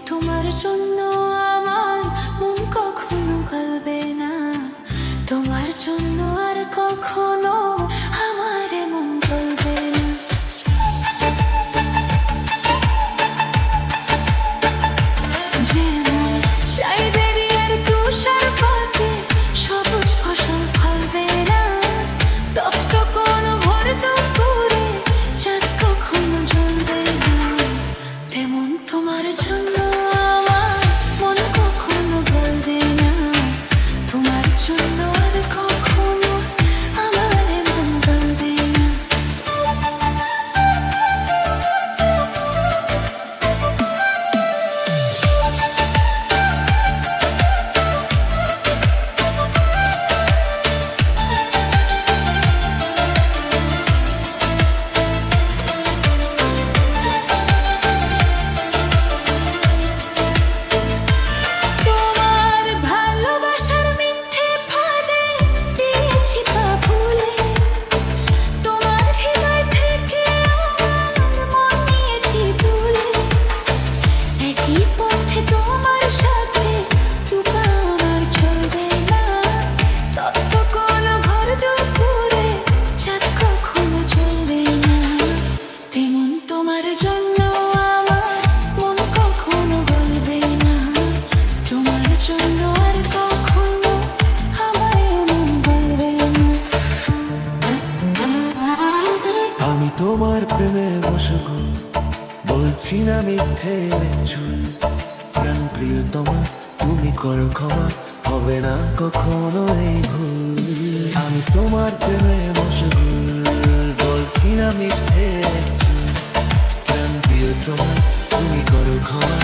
তোমার জন্য আমার মন কখনো গলবে না, তোমার জন্য আর কখনো আমার মন গলবে না। যেমন সাইবেরিয়ার তুষারপাতে সবুজ ফসল ফলবে না, তপ্ত কোনো ভোর দুপুরে চাঁদ কখনো জ্বলবে না, তেমন তোমার জন্য আমার মন কখনো গলবে না, তোমার জন্য আর কখনো আমার মন গলবে না। তোমার ভালোবাসার মিথ্যে ফাঁদে দিয়েছি পা ভুলে, তোমার হৃদয় থেকে আমার মন নিয়েছি তুলে, একই পথে তোমার সাথে দুপা আমার চলবে না, তপ্ত কোনো ভোর দুপুরে চাঁদ কখনো জ্বলবে না, তেমন তোমার জন্য আমার মন কখনো গলবে না, তোমার জন্য আর কখনো আমার মন গলবে না। আমি তোমার প্রেমে বসবো, বলছি না মিথ্যে চুল। প্রাণ প্রিয়তমা তুমি করো ক্ষমা, হবে না কখনো এই ভুল। আমি তোমার প্রেমে বসবো, বলছি না মিথ্যে চুল। প্রাণ প্রিয়তমা তুমি করো ক্ষমা,